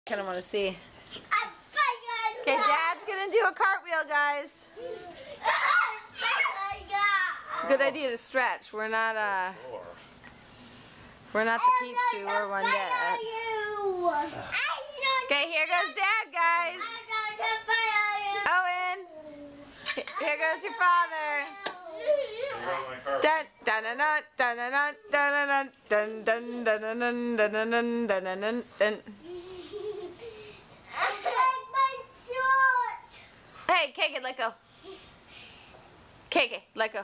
Kind of want to see. Okay, Dad's gonna do a cartwheel, guys. It's a good idea to stretch. We're not the peeps who were one day. Okay, here goes Dad, guys. Owen, here goes your father. Dun dun dun dun dun dun dun dun dun dun dun dun dun dun. Hey, KK, let go. KK, let go.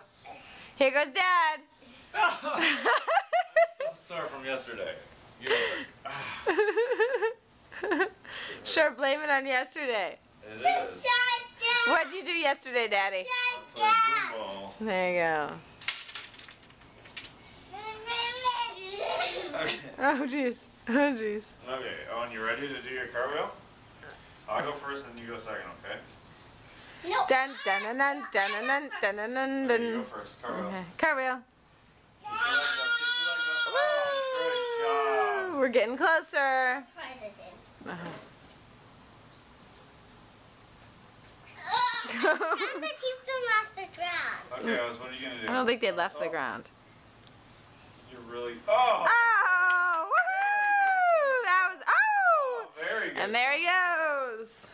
Here goes Dad. I'm so sore from yesterday. You guys are, Sure, blame it on yesterday. It is. What'd you do yesterday, Daddy? Play blue ball. There you go. Okay. Oh, jeez. Oh, jeez. Okay, Owen, you ready to do your cartwheel? I'll go first, then you go second, okay? Dun dun dun dun dun dun dun dun dun You go dun. first. Cartwheel. Okay. Cartwheel. Get your legs up, get your legs up. Oh, Woo! We're getting closer. Okay, Oz, what are you going to do? I don't think they left the ground. You're really... Oh! Oh! Woohoo! That was... Oh! Very good. And there he goes.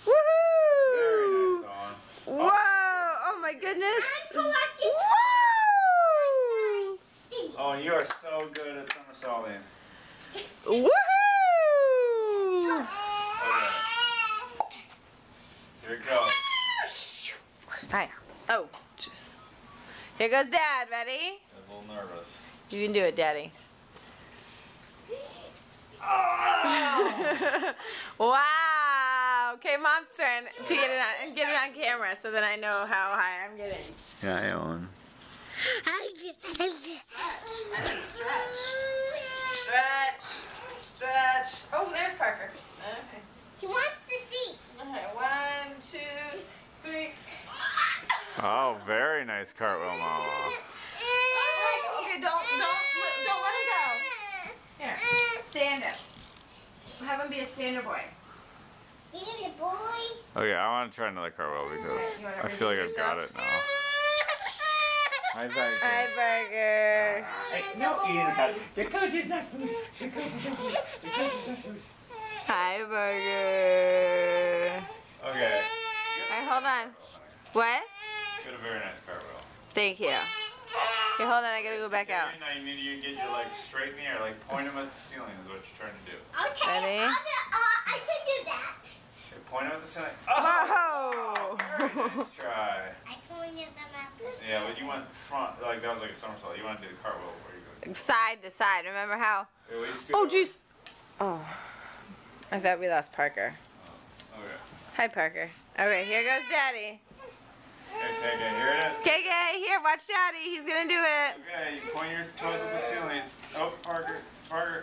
Very Woohoo! nice, Owen. Whoa! Oh my goodness! Woo! Oh, you are so good at somersaulting. Woohoo! Okay. Here it goes. Hiya. Oh, jeez. Here goes Dad. Ready? I was a little nervous. You can do it, Daddy. Wow. Okay, Mom's turn to get it on camera, so that I know how high I'm getting. Yeah, Owen. Stretch. Stretch. Oh, there's Parker. Okay. He wants the seat. Okay, 1, 2, 3. Oh, very nice cartwheel, Mama. Okay, don't let him go. Here, stand up. Have him be a stander boy. He's a boy. Okay, I want to try another cartwheel because You wanna I feel like redeem I've got yourself? it now. Hi, Parker. Hi, Parker. No eating that. The coach is not food. The coach is not food. The coach is not food. Hi, Parker. Okay. Alright, hold on. What? Got a very nice cartwheel. Thank you. Okay, hold on, I gotta go back out. Now you need to get your legs straight in the air, like point them at the ceiling is what you're trying to do. Okay, Ready? I can do that. Okay, point them at the ceiling. Whoa! Very nice try. I pointed them at the Yeah, but you went front, like that was like a somersault. You want to do the cartwheel where you go. Side to side. Remember how? Wait, will you scoot Oh, over? jeez. Oh. I thought we lost Parker. Okay. Hi, Parker. Okay, here goes Daddy. Okay, here it is. KK, here, watch Daddy. He's gonna do it. Okay, you point your toes at the ceiling. Oh, Parker. Go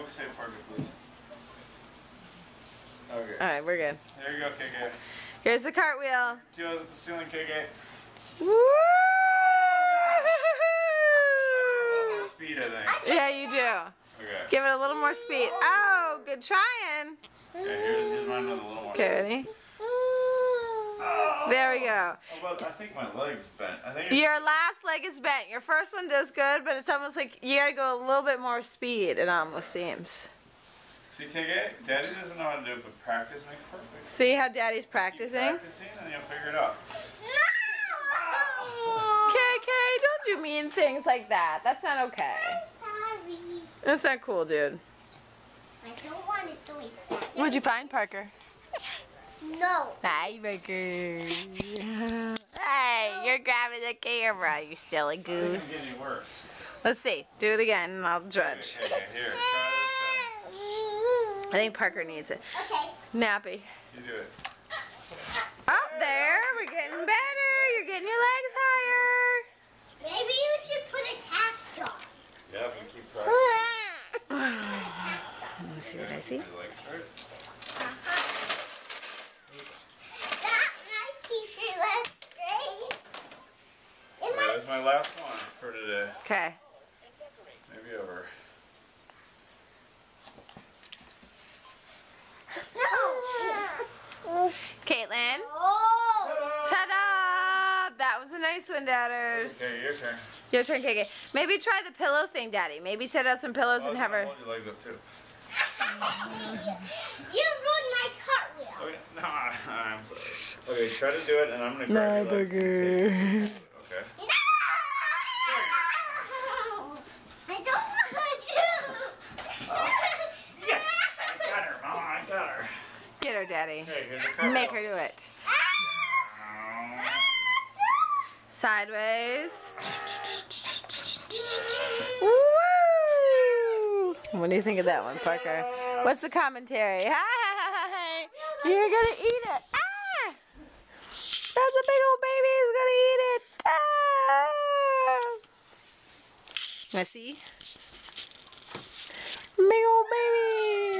say Parker, please. Okay. Alright, we're good. There you go, KK. Here's the cartwheel. Toes at the ceiling, KK. Woo! More speed, I think. Yeah, you do. Okay. Give it a little more speed. Oh, good trying. Okay, here's mine with a little more Okay, speed. ready? Oh! There we go. Oh, but I think my leg's bent. I think Your last leg is bent. Your first one does good, but it's almost like you gotta go a little bit more speed, it almost seems. See, KK, Daddy doesn't know how to do it, but practice makes perfect. See how Daddy's Keep practicing? practicing and you'll figure it out. KK, don't do mean things like that. That's not okay. I'm sorry. That's not cool, dude. I don't want to do it. What'd you find, Parker? No. Hi, Parker. Hey, you're grabbing the camera, you silly I think goose. I'm getting worse. Let's see. Do it again, and I'll judge. Okay, here, try this I think Parker needs it. Okay. Nappy. side. You do it. Oh, there. We're getting better. You're getting your legs higher. Maybe you should put a cast on. Yeah, if we keep practicing. Let me see what I see. Your legs straight. That my t-shirt looks great. Okay, that's my last one for today. Okay. Maybe over. Swindadders. Okay, your turn. Your turn, KK. Maybe try the pillow thing, Daddy. Maybe set out some pillows I was and have gonna her. hold your legs up too. You ruined my cartwheel. Okay, no, I'm sorry. Okay, try to do it, and I'm gonna grab No, your legs. burger. Okay. No! I don't want to. Yes! I got her, Mama. I got her. Get her, Daddy. Okay, here's your cartwheel. Make her do it. Sideways. Woo! What do you think of that one, Parker? What's the commentary? Hi! You're gonna eat it. Ah! That's a big old baby. He's gonna eat it. Ah! Wanna see? Big old baby.